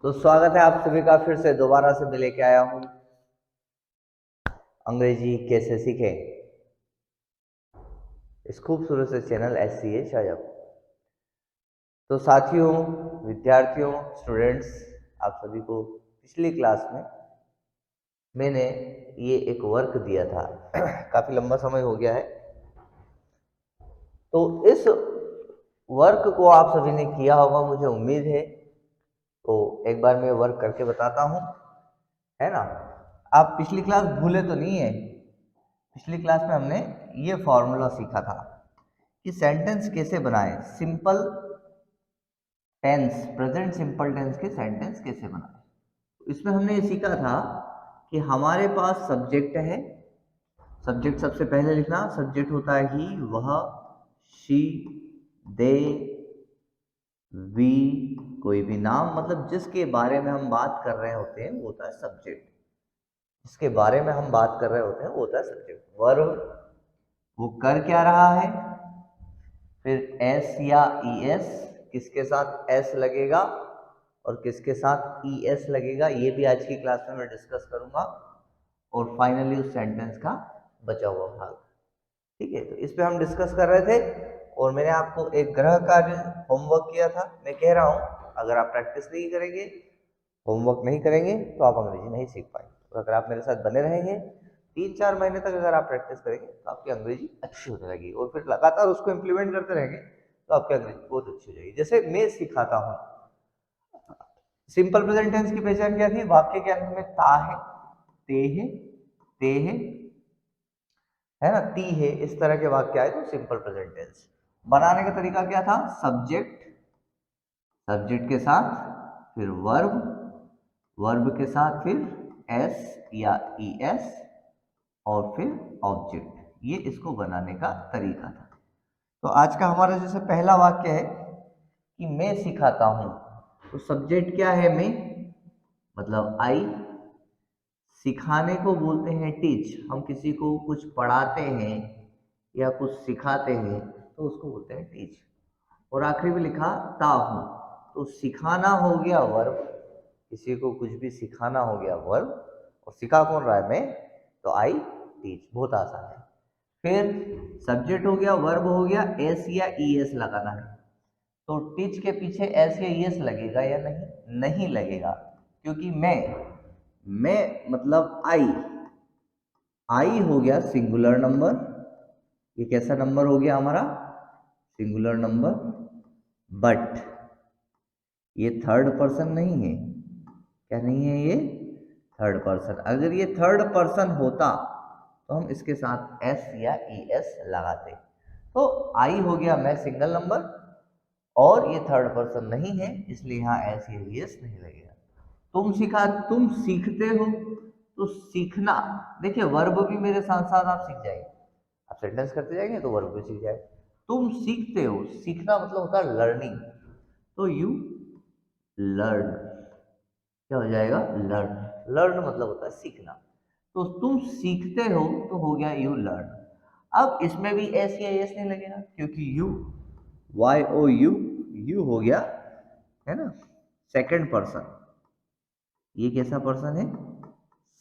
तो स्वागत है आप सभी का फिर से दोबारा से मैं लेके आया हूं अंग्रेजी कैसे सीखें इस खूबसूरत से चैनल SCA शायद। तो साथियों, विद्यार्थियों, स्टूडेंट्स, आप सभी को पिछली क्लास में मैंने ये एक वर्क दिया था काफी लंबा समय हो गया है। तो इस वर्क को आप सभी ने किया होगा मुझे उम्मीद है। तो एक बार मैं वर्क करके बताता हूं, है ना। आप पिछली क्लास भूले तो नहीं है? पिछली क्लास में हमने ये फॉर्मूला सीखा था कि सेंटेंस कैसे बनाएं, simple tense, present simple tense के सेंटेंस कैसे बनाएं। इसमें हमने ये सीखा था कि हमारे पास सब्जेक्ट है। सब्जेक्ट सबसे पहले लिखना, सब्जेक्ट होता है ही, वह, शी, दे, वी, कोई भी नाम, मतलब जिसके बारे में हम बात कर रहे होते हैं वो होता है सब्जेक्ट। जिसके बारे में हम बात कर रहे होते हैं वो होता है सब्जेक्ट। वर्ब, वो कर क्या रहा है। फिर एस या ई एस, किसके साथ एस लगेगा और किसके साथ ई एस लगेगा, ये भी आज की क्लास में मैं डिस्कस करूंगा। और फाइनली उस सेंटेंस का बचा हुआ भाग। ठीक है, तो इस पे हम डिस्कस कर रहे थे और मैंने आपको एक गृह कार्य होमवर्क किया था। मैं कह रहा हूं अगर आप प्रैक्टिस नहीं करेंगे, होमवर्क नहीं करेंगे तो आप अंग्रेजी नहीं सीख पाएंगे। तो अगर आप मेरे साथ बने रहेंगे 3-4 महीने तक, अगर आप प्रैक्टिस करेंगे तो आपकी अंग्रेजी अच्छी होने लगेगी और फिर लगातार उसको इम्प्लीमेंट करते रहेंगे तो आपकी अंग्रेजी बहुत अच्छी हो जाएगी। जैसे मैं सिखाता हूँ, सिंपल प्रेजेंट टेंस की पहचान क्या थी? वाक्य के अंत में ता है, ते है, ते है ना, ती है, इस तरह के वाक्य आए तो सिंपल प्रेजेंट टेंस। बनाने का तरीका क्या था? सब्जेक्ट, सब्जेक्ट के साथ फिर वर्ब, वर्ब के साथ फिर एस या ई एस और फिर ऑब्जेक्ट। ये इसको बनाने का तरीका था। तो आज का हमारा जैसे पहला वाक्य है कि मैं सिखाता हूं, तो सब्जेक्ट क्या है? मैं, मतलब आई। सिखाने को बोलते हैं टीच। हम किसी को कुछ पढ़ाते हैं या कुछ सिखाते हैं तो उसको बोलते हैं टीच। और आखिरी में लिखा ता हूं, तो सिखाना हो गया वर्ब, किसी को कुछ भी सिखाना हो गया वर्ब, और सिखा कौन रहा है? मैं, तो आई टीच। बहुत आसान है। फिर सब्जेक्ट हो गया, वर्ब हो गया, एस या ई एस लगाना है। तो टीच के पीछे एस या ई एस लगेगा या नहीं? नहीं लगेगा, क्योंकि मैं मतलब आई, आई हो गया सिंगुलर नंबर। ये कैसा नंबर हो गया हमारा? Singular number. बट ये थर्ड पर्सन नहीं है। क्या नहीं है ये? Third person. अगर ये थर्ड पर्सन होता तो हम इसके साथ एस या ई एस लगाते। तो आई हो गया मैं सिंगल नंबर, और ये थर्ड पर्सन नहीं है, इसलिए यहाँ एस या ई एस नहीं लगेगा। तुम सीखते हो, तो सीखना, देखिए वर्ब भी मेरे साथ साथ आप सीख जाएंगे। आप सेंटेंस करते जाएंगे तो वर्ब भी सीख जाएगा। तुम सीखते हो, सीखना मतलब होता है लर्निंग, तो यू लर्न। क्या हो जाएगा? लर्न। लर्न मतलब होता है सीखना। तो तुम सीखते हो तो हो गया यू लर्न। अब इसमें भी एस या एस नहीं लगेगा, क्योंकि U, Y O U, U हो गया, है ना, सेकंड पर्सन। ये कैसा पर्सन है?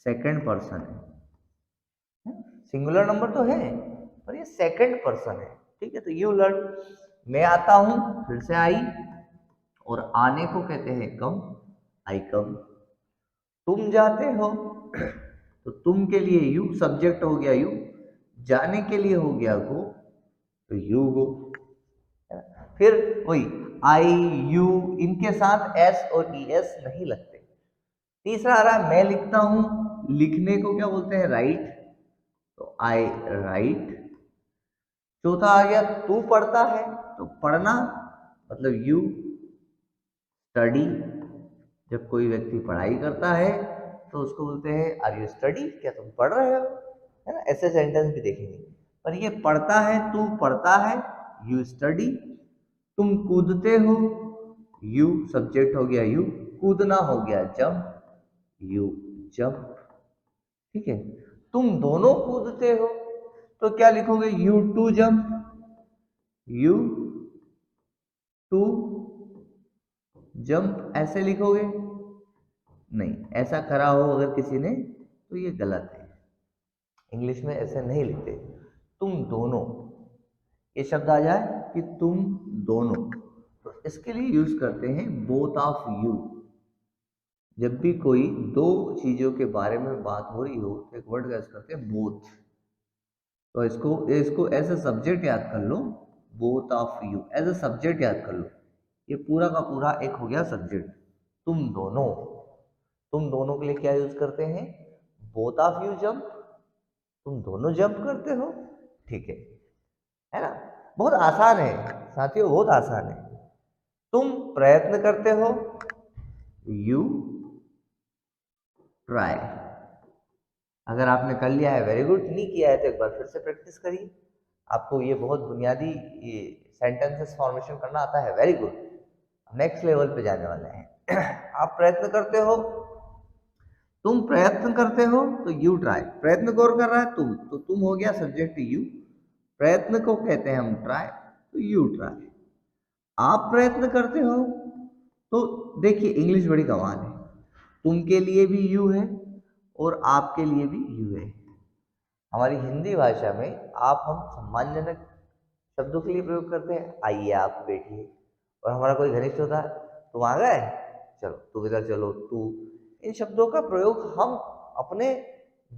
सेकंड पर्सन है। सिंगुलर नंबर तो है पर ये सेकंड पर्सन है। ठीक है, तो यू लर्न। मैं आता हूं, फिर से आई, और आने को कहते हैं कम, आई कम। तुम जाते हो तो तुम के लिए यू, सब्जेक्ट हो गया यू, जाने के लिए हो गया गो, तो यू गो। फिर वही आई, यू, इनके साथ एस और ई एस नहीं लगते। तीसरा आ रहा है मैं लिखता हूं, लिखने को क्या बोलते हैं? राइट, तो आई राइट। चौथा आ गया तू पढ़ता है, तो पढ़ना मतलब यू स्टडी। जब कोई व्यक्ति पढ़ाई करता है तो उसको बोलते हैं आर यू स्टडी, क्या तुम पढ़ रहे हो, है ना। ऐसे सेंटेंस भी देखेंगे। पर ये पढ़ता है, तू पढ़ता है, यू स्टडी। तुम कूदते हो, यू सब्जेक्ट हो गया यू, कूदना हो गया जंप, यू जंप। ठीक है, तुम दोनों कूदते हो तो क्या लिखोगे? You to jump, you to jump, ऐसे लिखोगे। नहीं, ऐसा करा हो अगर किसी ने तो ये गलत है, इंग्लिश में ऐसे नहीं लिखते। तुम दोनों, ये शब्द आ जाए कि तुम दोनों, तो इसके लिए यूज करते हैं बोथ ऑफ यू। जब भी कोई दो चीजों के बारे में बात हो रही हो तो एक वर्ड का यूज करते हैं बोथ। तो इसको एज अ सब्जेक्ट याद कर लो, both of you as a subject याद कर लो। ये पूरा का पूरा एक हो गया सब्जेक्ट, तुम दोनों। तुम दोनों के लिए क्या यूज करते हैं, बोथ ऑफ यू जंप, तुम दोनों जंप करते हो, ठीक है ना। बहुत आसान है साथियों, बहुत आसान है। तुम प्रयत्न करते हो, यू ट्राई। अगर आपने कर लिया है वेरी गुड, नहीं किया है तो एक बार फिर से प्रैक्टिस करिए। आपको ये बहुत बुनियादी ये सेंटेंसेस फॉर्मेशन करना आता है, वेरी गुड। नेक्स्ट लेवल पे जाने वाले हैं। आप प्रयत्न करते हो, तुम प्रयत्न करते हो तो यू ट्राई। प्रयत्न कौन कर रहा है, तुम, तो तुम हो गया सब्जेक्ट यू, प्रयत्न को कहते हैं हम ट्राई, तो यू ट्राई। आप प्रयत्न करते हो, तो देखिए इंग्लिश बड़ी कमाल है, तुम के लिए भी यू है और आपके लिए भी यू है। हमारी हिंदी भाषा में आप हम सम्मानजनक शब्दों के लिए प्रयोग करते हैं, आइए आप बैठिए, और हमारा कोई घनिष्ठ होता है, तुम आ गए, चलो तू इधर चलो, तू। इन शब्दों का प्रयोग हम अपने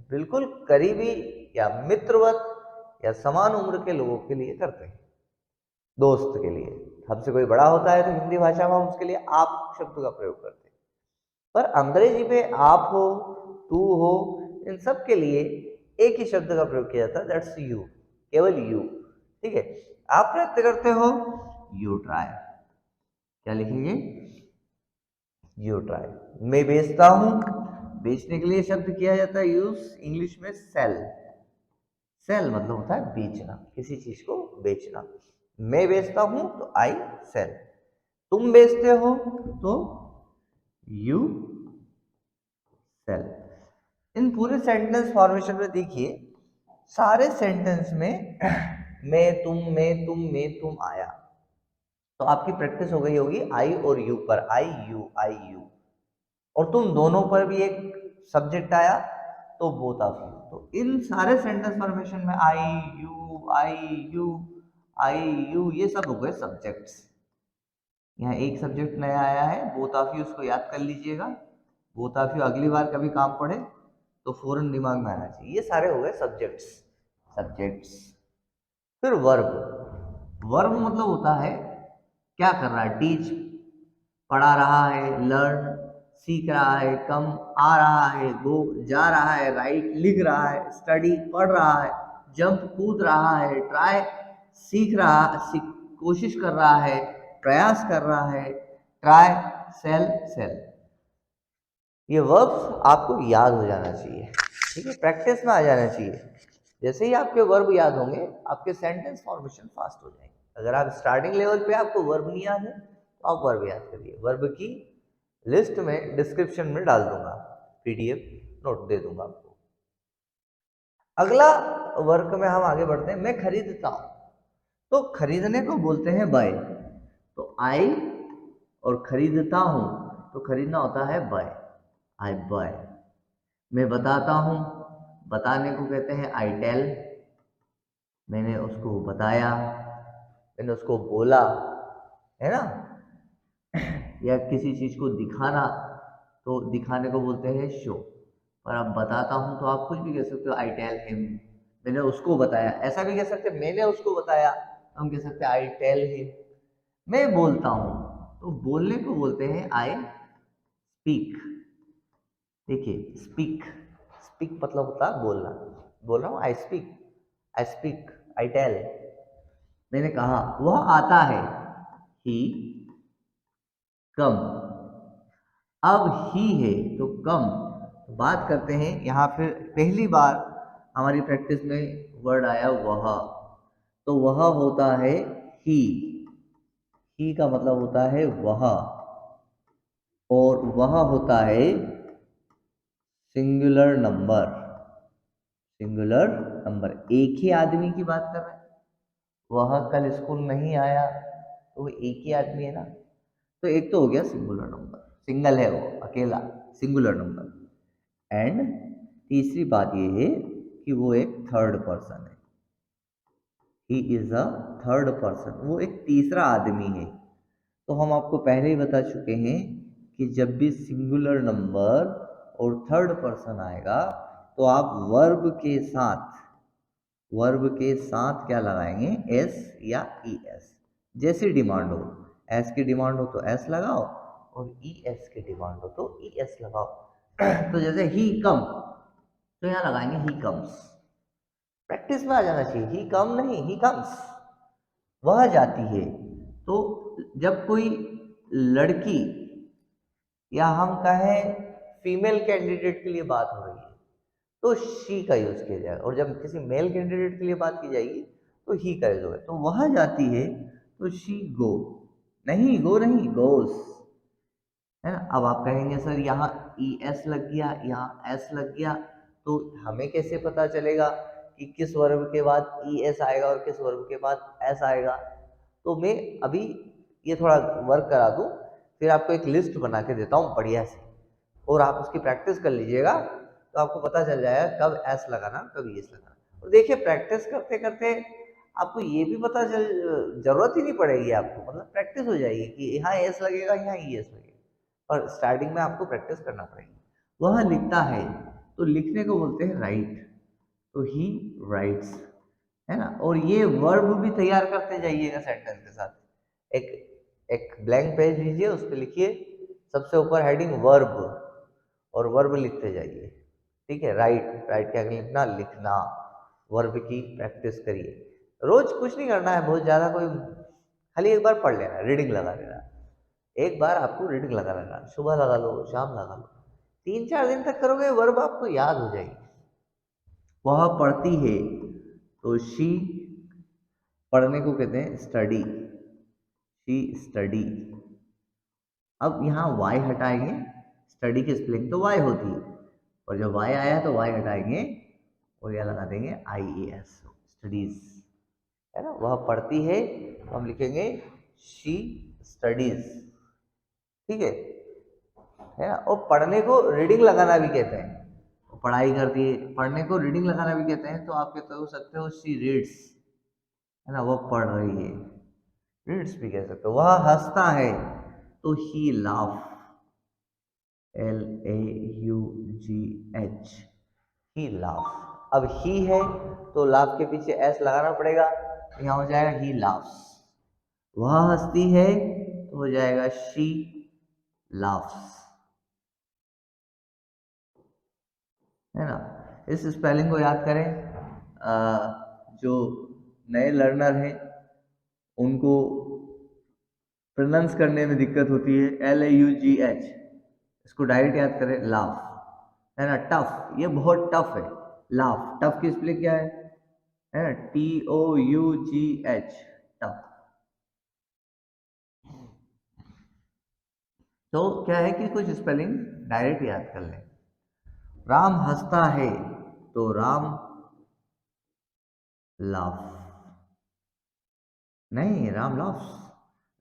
बिल्कुल करीबी या मित्रवत या समान उम्र के लोगों के लिए करते हैं, दोस्त के लिए। हमसे कोई बड़ा होता है तो हिंदी भाषा में हम उसके लिए आप शब्द का प्रयोग करते हैं, पर अंग्रेजी में आप हो, तू हो, इन सब के लिए एक ही शब्द का प्रयोग किया जाता है, दैट्स यू, केवल यू, ठीक है। आप प्रयत्न करते हो, यू ट्राई। क्या लिखेंगे, यू ट्राई। मैं बेचता हूं, बेचने के लिए शब्द किया जाता है यूज इंग्लिश में सेल। सेल मतलब होता है बेचना, किसी चीज को बेचना। मैं बेचता हूं तो आई सेल, तुम बेचते हो तो यू सेल। इन पूरे सेंटेंस फॉर्मेशन में देखिए, सारे सेंटेंस में मैं तुम आया, तो आपकी प्रैक्टिस हो गई होगी आई और यू पर, आई यू। और तुम दोनों पर भी एक सब्जेक्ट आया तो बोथ ऑफ यू। तो इन सारे सेंटेंस फॉर्मेशन में आई यू ये सब हो गए सब्जेक्ट्स। यहाँ एक सब्जेक्ट नया आया है, बोथ ऑफ यू, उसको याद कर लीजिएगा। बोथ ऑफ यू अगली बार कभी काम पड़े तो फौरन दिमाग में आना चाहिए। ये सारे हो गए सब्जेक्ट्स, सब्जेक्ट्स। फिर वर्ब। वर्ब मतलब होता है क्या कर रहा है, टीच, पढ़ा रहा है, लर्न, सीख रहा है, कम, आ रहा है, गो, जा रहा है, राइट, लिख रहा है, स्टडी, पढ़ रहा है, जंप, कूद रहा है, ट्राई, सीख रहा, कोशिश कर रहा है, प्रयास कर रहा है, ट्राई, सेल, सेल। ये वर्ब्स आपको याद हो जाना चाहिए, ठीक है, प्रैक्टिस में आ जाना चाहिए। जैसे ही आपके वर्ब याद होंगे आपके सेंटेंस फॉर्मेशन फास्ट हो जाएंगे। अगर आप स्टार्टिंग लेवल पे आपको वर्ब नहीं याद है तो आप वर्ब याद करिए। वर्ब की लिस्ट में डिस्क्रिप्शन में डाल दूंगा, पीडीएफ नोट दे दूंगा आपको। अगला वर्क में हम आगे बढ़ते हैं, मैं खरीदता हूं, तो खरीदने को बोलते हैं बाय। तो आई और खरीदता हूं, तो खरीदना होता है बाय, आई बाय। मैं बताता हूं, बताने को कहते हैं आई टेल। मैंने उसको बताया, मैंने उसको बोला, है ना। या किसी चीज को दिखाना, तो दिखाने को बोलते हैं शो। और अब बताता हूं तो आप कुछ भी कह सकते हो, आई टेल हिम, मैंने उसको बताया। ऐसा भी कह सकते हैं मैंने उसको बताया, हम कह सकते हैं आई टेल हिम। मैं बोलता हूं, तो बोलने को बोलते हैं आई स्पीक। देखिए स्पीक, स्पीक मतलब होता है बोलना। बोल रहा हूं I speak, I speak, I tell. मैंने कहा वह आता है, ही कम। अब ही है तो कम। बात करते हैं यहाँ फिर पहली बार हमारी प्रैक्टिस में वर्ड आया वह, तो वह होता है ही। ही का मतलब होता है वह, और वह होता है सिंगुलर नंबर। सिंगुलर नंबर, एक ही आदमी की बात कर रहे हैं। वह कल स्कूल नहीं आया, तो वो एक ही आदमी है ना, तो एक तो हो गया सिंगुलर नंबर, सिंगल है वो, अकेला। Singular number. एंड तीसरी बात ये है कि वो एक थर्ड पर्सन है, he is a third person, वो एक तीसरा आदमी है। तो हम आपको पहले ही बता चुके हैं कि जब भी सिंगुलर नंबर और थर्ड पर्सन आएगा तो आप वर्ब के साथ क्या लगाएंगे, एस या ई एस, जैसी डिमांड हो। एस की डिमांड हो तो एस लगाओ और ई एस की डिमांड हो तो ई एस लगाओ। तो जैसे ही कम तो यहाँ लगाएंगे ही कम्स। प्रैक्टिस में आ जाना चाहिए, ही कम नहीं, ही कम्स, वह जाती है। तो जब कोई लड़की या हम कहें फीमेल कैंडिडेट के लिए बात हो रही है तो शी का यूज किया जाएगा, और जब किसी मेल कैंडिडेट के लिए बात की जाएगी तो ही का यूज होगा। तो वह जाती है तो शी गो, नहीं गो नहीं, गोस, है ना। अब आप कहेंगे सर यहाँ ई एस लग गया, यहाँ एस लग गया, तो हमें कैसे पता चलेगा कि किस वर्ब के बाद ई एस आएगा और किस वर्ब के बाद एस आएगा। तो मैं अभी ये थोड़ा वर्क करा दूं, फिर आपको एक लिस्ट बना के देता हूँ बढ़िया से, और आप उसकी प्रैक्टिस कर लीजिएगा तो आपको पता चल जाएगा कब एस लगाना कब ई एस लगाना। और देखिए प्रैक्टिस करते करते आपको ये भी पता चल, जरूरत ही नहीं पड़ेगी आपको, मतलब प्रैक्टिस हो जाएगी कि यहाँ एस लगेगा यहाँ ई एस लगेगा। और स्टार्टिंग में आपको प्रैक्टिस करना पड़ेगी। वह लिखता है तो लिखने को बोलते हैं राइट, तो ही राइट्स, है ना। और ये वर्ब भी तैयार करते जाइएगा सेंटेंस के साथ। एक एक ब्लैंक पेज लीजिए, उस पर लिखिए सबसे ऊपर हेडिंग वर्ब, और वर्ब लिखते जाइए, ठीक है। राइट, राइट क्या लिखना, लिखना, वर्ब की प्रैक्टिस करिए। रोज कुछ नहीं करना है बहुत ज़्यादा, कोई खाली एक बार पढ़ लेना, रीडिंग लगा लेना। एक बार आपको रीडिंग लगा लेना, सुबह लगा लो शाम लगा लो, 3-4 दिन तक करोगे वर्ब आपको याद हो जाएगी। वह पढ़ती है तो शी, पढ़ने को कहते हैं स्टडी, शी स्टडी। अब यहाँ वाई हटाएंगे, स्टडी की स्पेलिंग तो वाई होती है, और जब वाई आया तो वाई हटाएंगे और यह लगा देंगे आई ए एस, स्टडीज, है ना। वह पढ़ती है तो हम लिखेंगे शी स्टडीज, ठीक है ना। और पढ़ने को रीडिंग लगाना भी कहते हैं, पढ़ाई करती है, पढ़ने को रीडिंग लगाना भी कहते हैं। तो आप कहते हो सकते हो शी रीड्स, है ना, वो पढ़ रही है, रीड्स भी कह सकते हो। वह हंसता है तो he laugh, LAUGH, he laugh. अब ही है तो लाफ के पीछे एस लगाना पड़ेगा, यहाँ हो जाएगा ही लाफ्स। वह हंसती है तो हो जाएगा शी लाफ्स, है ना। इस स्पेलिंग को याद करें। जो नए लर्नर हैं उनको प्रोनाउंस करने में दिक्कत होती है, LAUGH, इसको डायरेक्ट याद करें लाफ, है ना। टफ, ये बहुत टफ है, लाफ, टफ की स्पेलिंग क्या है ना, TOUGH, टफ। तो क्या है कि कुछ स्पेलिंग डायरेक्ट याद कर लें। राम हंसता है तो राम लाफ, नहीं Ram laughs,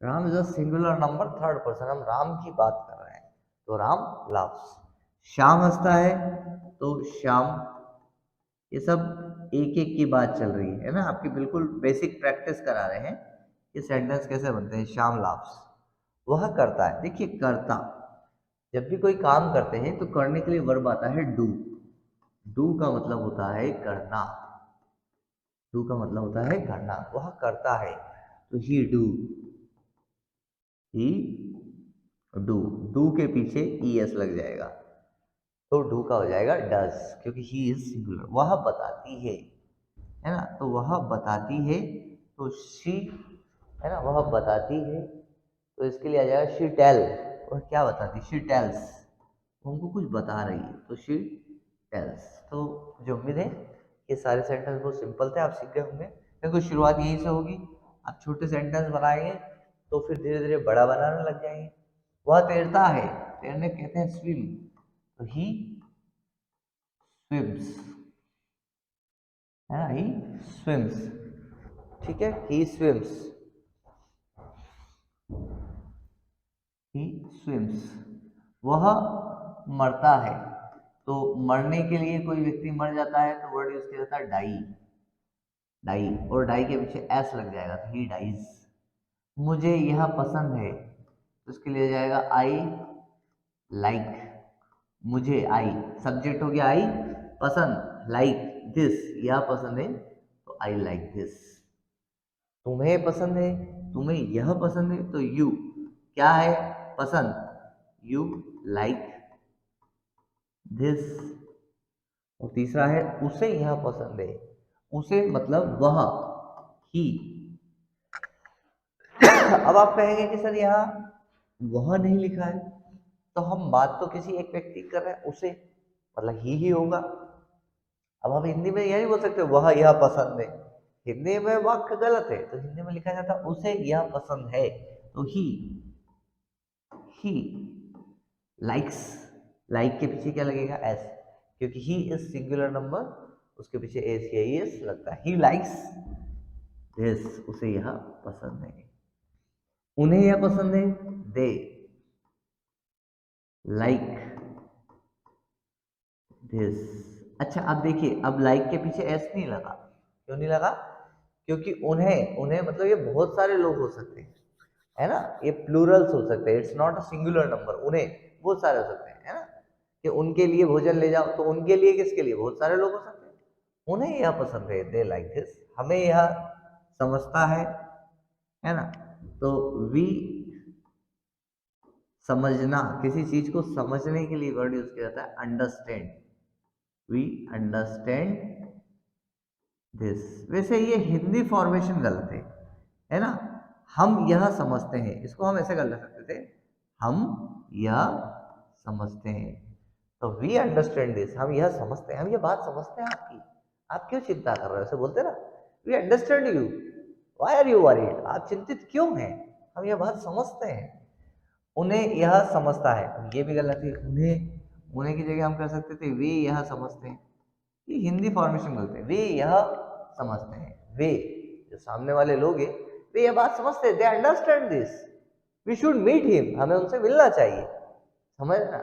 Ram is a singular number third person, हम राम की बात कर रहे हैं तो राम लाफ्स। श्याम हंसता है तो श्याम, ये सब एक एक की बात चल रही है ना, आपकी बिल्कुल बेसिक प्रैक्टिस करा रहे हैं कि सेंटेंस कैसे बनते हैं। श्याम लाफ्स, वह करता है। देखिए करता, जब भी कोई काम करते हैं तो करने के लिए वर्ब आता है डू, डू का मतलब होता है करना, डू का मतलब होता है करना। वह करता है तो ही डू, ही डू, डू के पीछे ई एस लग जाएगा तो डू का हो जाएगा डज, क्योंकि ही इज सिंगुलर। वह बताती है ना, तो वह बताती है तो शी, है ना, वह बताती है तो इसके लिए आ जाएगा शी टेल। वह क्या बताती, शी टेल्स, हमको कुछ बता रही है तो शी टेल्स। तो मुझे उम्मीद है ये सारे सेंटेंस बहुत सिंपल थे, आप सीख गए होंगे, क्योंकि शुरुआत यहीं से होगी। आप छोटे सेंटेंस बनाएंगे तो फिर धीरे धीरे बड़ा बनाने लग जाएंगे। वह तैरता है, तैरने कहते हैं स्विम, तो ही स्विम्स, है ना, ही स्विम्स, ठीक है, ही स्विम्स, ही स्विम्स। वह मरता है, तो मरने के लिए कोई व्यक्ति मर जाता है तो वर्ड यूज किया जाता है डाई, डाई, और डाई के पीछे एस लग जाएगा तो ही डाइज। मुझे यह पसंद है तो इसके लिए जाएगा आई लाइक, मुझे आई सब्जेक्ट हो गया आई, पसंद लाइक दिस, यह पसंद है तो आई लाइक दिस। तुम्हें पसंद है, तुम्हें यह पसंद है तो यू, क्या है पसंद, यू लाइक दिस। और तीसरा है उसे यह पसंद है, उसे मतलब वह, ही। अब आप कहेंगे कि सर यहाँ वह नहीं लिखा है, तो हम बात तो किसी एक व्यक्ति कर रहे हैं, उसे मतलब ही होगा। अब हम हिंदी में यह नहीं बोल सकते वह यह पसंद है, हिंदी में वाक्य गलत है, तो हिंदी में लिखा जाता उसे यह पसंद है तो ही लाइक्स, लाइक के पीछे क्या लगेगा एस, क्योंकि ही इज सिंगुलर नंबर, उसके पीछे एस या एस लगता है। ही लाइक्स दिस, उसे यह पसंद है। उन्हें यह पसंद है, दे लाइक दिस। अच्छा अब देखिए, अब लाइक के पीछे एस नहीं लगा, क्यों नहीं लगा, क्योंकि उन्हें, उन्हें मतलब ये बहुत सारे लोग हो सकते हैं, है ना, ये प्लूरल्स हो सकते हैं, it's not a singular number, उन्हें बहुत सारे हो सकते हैं, है ना, कि उनके लिए भोजन ले जाओ, तो उनके लिए किसके लिए, बहुत सारे लोग हो सकते हैं। उन्हें यह पसंद है, दे लाइक दिस, हमें यह समझता है ना, तो वी, समझना, किसी चीज को समझने के लिए वर्ड यूज किया जाता है अंडरस्टैंड, वी अंडरस्टैंड दिस। वैसे ये हिंदी फॉर्मेशन गलत है ना, हम यह समझते हैं, इसको हम ऐसे कर सकते थे, हम यह समझते हैं, तो वी अंडरस्टैंड दिस, हम यह समझते हैं, हम ये बात समझते हैं आपकी, आप क्यों चिंता कर रहे हो, ऐसे बोलते ना, we understand you, why are you worried, आप चिंतित क्यों हैं, हम यह बात समझते हैं। उन्हें यह समझता है, ये भी गलत है, उन्हें, उन्हें की जगह हम कह सकते थे वे यह समझते हैं, ये हिंदी फॉर्मेशन बोलते हैं, वे यह समझते हैं, वे जो सामने वाले लोग हैं वे यह बात समझते हैं, they understand this, we should meet him, हमें उनसे मिलना चाहिए, समझ ना,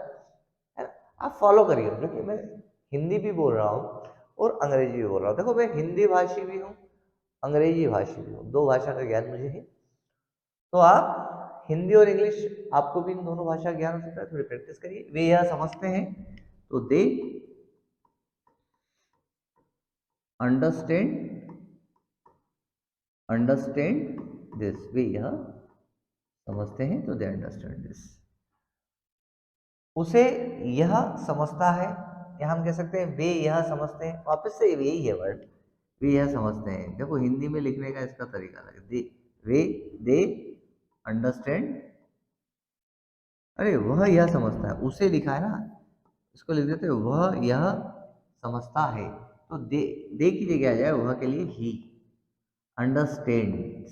है ना? आप फॉलो करिए, क्योंकि मैं हिंदी भी बोल रहा हूँ और अंग्रेजी भी बोल रहा हूँ, देखो मैं हिंदी भाषी भी हूँ, अंग्रेजी भाषी भी हूँ, दो भाषा का ज्ञान मुझे है, तो आप हिंदी और इंग्लिश, आपको भी इन दोनों भाषा का ज्ञान हो सकता है, थोड़ी प्रैक्टिस करिए। वे यह समझते हैं तो दे अंडरस्टैंड, अंडरस्टैंड दिस, वे यह समझते हैं तो दे अंडरस्टैंड दिस। उसे यह समझता है, या हम कह सकते हैं वे यह समझते हैं, वापस से यही है वर्ड, वे यह समझते हैं, देखो हिंदी में लिखने का इसका तरीका अलग है, दे, वे, दे अंडरस्टैंड, अरे वह यह समझता है, उसे लिखा है ना, इसको लिख देते वह यह समझता है, तो दे की जगह आ जाए वह के लिए ही, अंडरस्टैंड्स,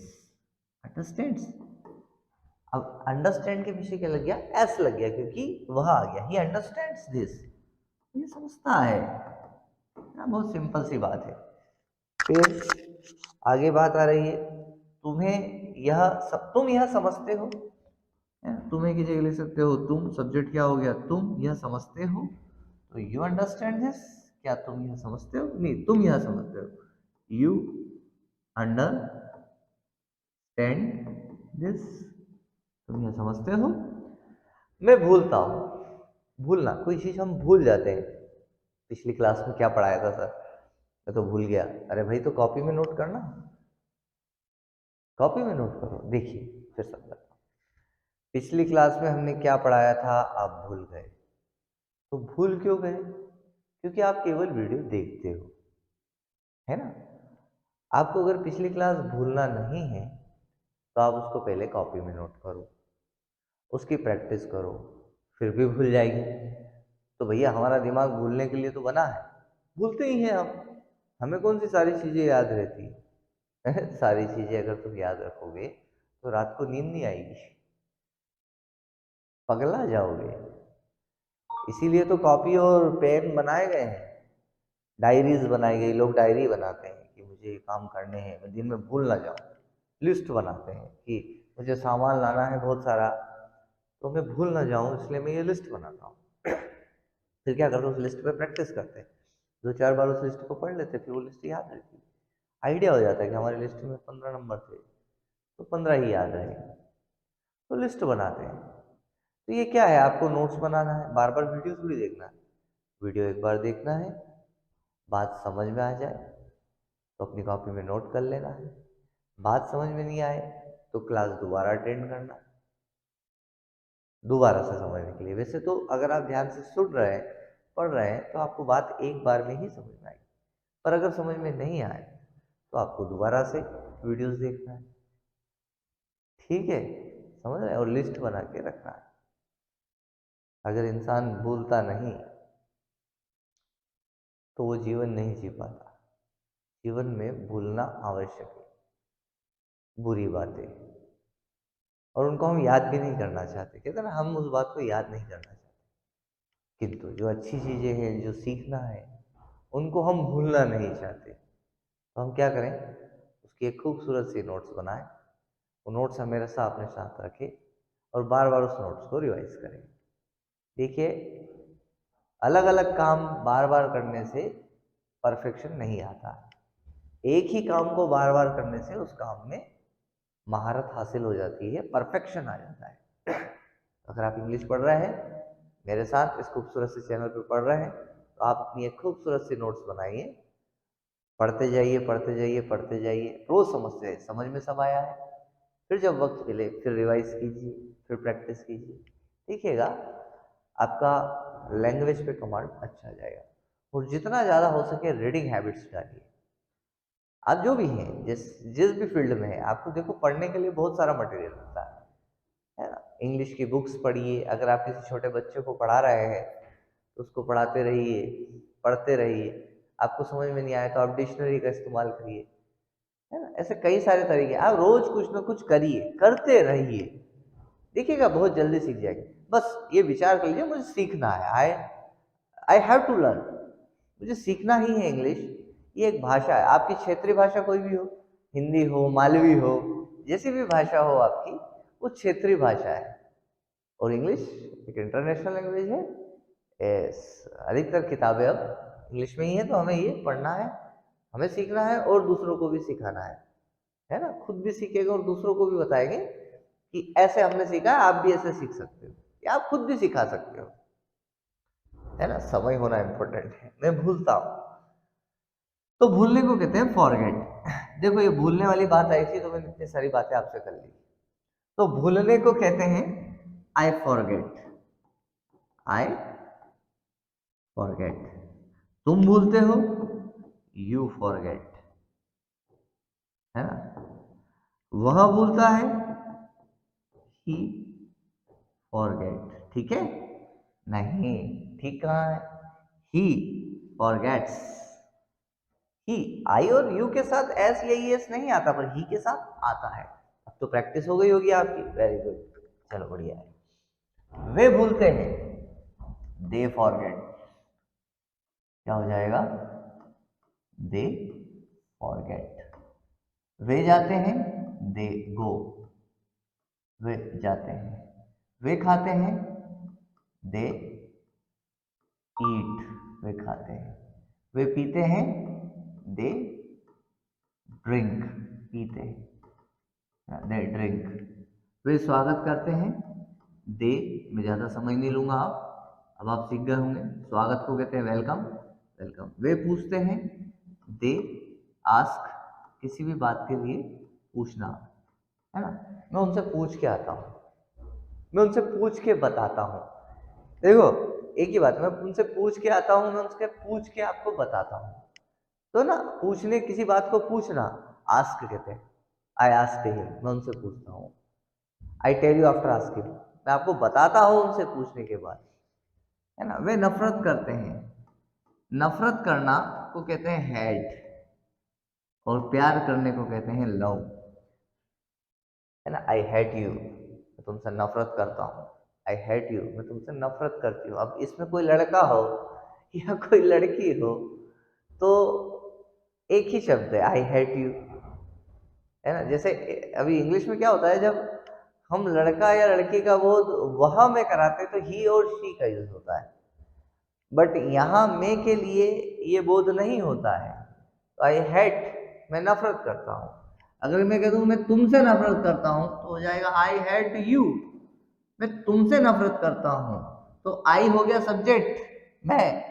अंडरस्टैंड्स। अब अंडरस्टैंड के पीछे क्या लग गया, एस लग गया, क्योंकि वह आ गया, ही अंडरस्टैंड्स दिस, ये समझता है ना, बहुत सिंपल सी बात है। फिर आगे बात आ रही है, तुम्हें यह तुम यह समझते हो, तुम्हें की जगह लिख सकते हो तुम, सब्जेक्ट क्या हो गया, तुम यह समझते हो, तो यू अंडरस्टैंड दिस, क्या तुम यह समझते हो, नहीं तुम यह समझते हो, यू अंडरस्टैंड दिस, तुम यह समझते हो। मैं भूलता हूँ, भूलना, कोई चीज हम भूल जाते हैं, पिछली क्लास में क्या पढ़ाया था सर, मैं तो भूल गया, अरे भाई तो कॉपी में नोट करना, कॉपी में नोट करो, देखिए फिर समझाता हूँ, पिछली क्लास में हमने क्या पढ़ाया था, आप भूल गए, तो भूल क्यों गए, क्योंकि आप केवल वीडियो देखते हो, है ना, आपको अगर पिछली क्लास भूलना नहीं है तो आप उसको पहले कॉपी में नोट करो, उसकी प्रैक्टिस करो, फिर भी भूल जाएगी, तो भैया हमारा दिमाग भूलने के लिए तो बना है, भूलते ही हैं हम, हमें कौन सी सारी चीजें याद रहती है सारी चीजें अगर तुम याद रखोगे तो रात को नींद नहीं आएगी, पगला जाओगे, इसीलिए तो कॉपी और पेन बनाए गए हैं, डायरीज बनाई गई, लोग डायरी बनाते हैं कि मुझे ये काम करने हैं, मैं दिन में भूल ना जाऊं, लिस्ट बनाते हैं कि मुझे सामान लाना है बहुत सारा, तो मैं भूल ना जाऊं इसलिए मैं ये लिस्ट बनाता हूँ फिर क्या करते, उस लिस्ट पे प्रैक्टिस करते, 2-4 बार उस लिस्ट को पढ़ लेते, फिर वो लिस्ट याद रहती, आइडिया हो जाता है कि हमारी लिस्ट में 15 नंबर थे तो 15 ही याद रहे, तो लिस्ट बनाते हैं। तो ये क्या है, आपको नोट्स बनाना है, बार बार वीडियोस भी देखना है, वीडियो एक बार देखना है, बात समझ में आ जाए तो अपनी कॉपी में नोट कर लेना है, बात समझ में नहीं आए तो क्लास दोबारा अटेंड करना, दोबारा से समझने के लिए। वैसे तो अगर आप ध्यान से सुन रहे हैं, पढ़ रहे हैं, तो आपको बात एक बार में ही समझ में आएगी, पर अगर समझ में नहीं आए तो आपको दोबारा से वीडियोस देखना है, ठीक है, समझ रहे हैं, और लिस्ट बना के रखना है। अगर इंसान भूलता नहीं तो वो जीवन नहीं जी पाता। जीवन में भूलना आवश्यक है, बुरी बातें, और उनको हम याद भी नहीं करना चाहते, कहते हैं ना, हम उस बात को याद नहीं करना चाहते, किंतु जो अच्छी चीजें हैं, जो सीखना है, उनको हम भूलना नहीं चाहते। तो हम क्या करें, उसकी एक खूबसूरत सी नोट्स बनाएं, वो नोट्स हमेशा अपने साथ रखें और बार बार उस नोट्स को रिवाइज करें। देखिए, अलग अलग काम बार बार करने से परफेक्शन नहीं आता, एक ही काम को बार बार करने से उस काम में महारत हासिल हो जाती है, परफेक्शन आ जाता है। अगर आप इंग्लिश पढ़ रहे हैं, मेरे साथ इस खूबसूरत से चैनल पर पढ़ रहे हैं, तो आप अपनी एक खूबसूरत सी नोट्स बनाइए, पढ़ते जाइए, पढ़ते जाइए, पढ़ते जाइए, रोज समझते हैं, समझ में सब आया है, फिर जब वक्त मिले फिर रिवाइज कीजिए, फिर प्रैक्टिस कीजिए, देखिएगा आपका लैंग्वेज पे कमांड अच्छा आ जाएगा। और जितना ज़्यादा हो सके रीडिंग हैबिट्स डालिए। आप जो भी हैं, जिस जिस भी फील्ड में है, आपको देखो पढ़ने के लिए बहुत सारा मटेरियल मिलता है ना। इंग्लिश की बुक्स पढ़िए, अगर आप किसी छोटे बच्चे को पढ़ा रहे हैं तो उसको पढ़ाते रहिए, पढ़ते रहिए, आपको समझ में नहीं आया तो आप डिक्शनरी का इस्तेमाल करिए, है ना। ऐसे कई सारे तरीके, आप रोज कुछ ना कुछ करिए, करते रहिए, देखिएगा बहुत जल्दी सीख जाएंगे। बस ये विचार कर लीजिए, मुझे सीखना है, आई आई हैव टू लर्न, मुझे सीखना ही है इंग्लिश। ये एक भाषा है, आपकी क्षेत्रीय भाषा कोई भी हो, हिंदी हो, मालवी हो, जैसी भी भाषा हो आपकी, वो क्षेत्रीय भाषा है। और इंग्लिश एक इंटरनेशनल लैंग्वेज है। अधिकतर किताबें अब इंग्लिश में ही है, तो हमें ये पढ़ना है, हमें सीखना है और दूसरों को भी सिखाना है ना। खुद भी सीखेगा और दूसरों को भी बताएंगे कि ऐसे हमने सीखा है, आप भी ऐसे सीख सकते हो, या आप खुद भी सिखा सकते हो, है ना। समय होना इंपॉर्टेंट है, मैं भूलता हूँ, तो भूलने को कहते हैं फॉरगेट। देखो, ये भूलने वाली बात आई थी तो मैंने इतनी सारी बातें आपसे कर ली, तो भूलने को कहते हैं आई फॉरगेट, आई फॉरगेट। तुम भूलते हो, यू फॉरगेट, है ना। वह भूलता है, ही फॉरगेट, ठीक है, नहीं, ठीक कहाँ है, ही फॉरगेट्स। ही, आई और यू के साथ एस या एस नहीं आता, पर ही के साथ आता है। अब तो प्रैक्टिस हो गई होगी आपकी, वेरी गुड, चलो बढ़िया है। वे भूलते हैं, दे फॉरगेट, क्या हो जाएगा, दे फॉरगेट। वे जाते हैं, दे गो, वे जाते हैं। वे खाते हैं, दे ईट, वे खाते हैं। वे पीते हैं, दे ड्रिंक, पीते हैं, दे ड्रिंक। वे स्वागत करते हैं, दे, मैं ज़्यादा समझ नहीं लूँगा, अब आप सीख गए होंगे, स्वागत को कहते हैं वेलकम, वेलकम। वे पूछते हैं, दे आस्क, किसी भी बात के लिए पूछना, है ना। मैं उनसे पूछ के आता हूँ, मैं उनसे पूछ के बताता हूँ। देखो, एक ही बात, मैं उनसे पूछ के आता हूँ, मैं उनसे पूछ के आपको बताता हूँ। तो ना, पूछने, किसी बात को पूछना, आस्क कहते हैं, आई आस्क हिम, मैं उनसे पूछता हूँ। I tell you after asking, मैं आपको बताता हूँ उनसे पूछने के बाद, है ना। वे नफरत करते हैं, नफरत करना को कहते हैं हेट, और प्यार करने को कहते हैं लव, है ना। आई हेट यू, मैं तुमसे नफरत करता हूँ, आई हेट यू, मैं तुमसे नफरत करती हूँ। अब इसमें कोई लड़का हो या कोई लड़की हो तो एक ही शब्द है, आई हेट यू, है ना। जैसे अभी इंग्लिश में क्या होता है, जब हम लड़का या लड़की का बोध वह में कराते हैं तो ही और शी का यूज होता है, बट यहाँ मैं के लिए ये बोध नहीं होता है। तो आई हेट, मैं नफरत करता हूँ। अगर मैं कह दूँ मैं तुमसे नफरत करता हूँ तो हो जाएगा आई हेट यू, मैं तुमसे नफरत करता हूँ। तो आई हो गया सब्जेक्ट, मैं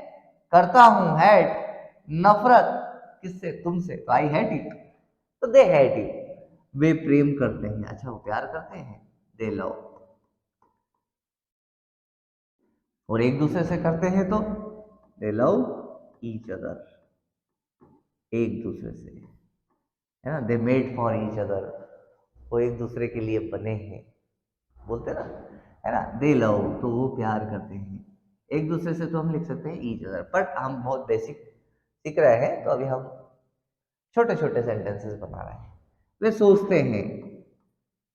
करता हूँ हेट, नफरत किससे, तुमसे, तो आई हेट यू। तो दे हेट यू, वे प्रेम करते हैं, अच्छा वो प्यार करते हैं, दे लव। और एक दूसरे से करते हैं तो दे लव ईच अदर, एक दूसरे से, है ना, they made for each other, वो एक दूसरे के लिए बने हैं, बोलते ना, है ना, दे लव, तो वो प्यार करते हैं एक दूसरे से। तो हम लिख सकते हैं ईच अदर, बट हम बहुत बेसिक सीख रहे हैं तो अभी हम छोटे छोटे सेंटेंसेस बना रहे हैं। वे सोचते हैं,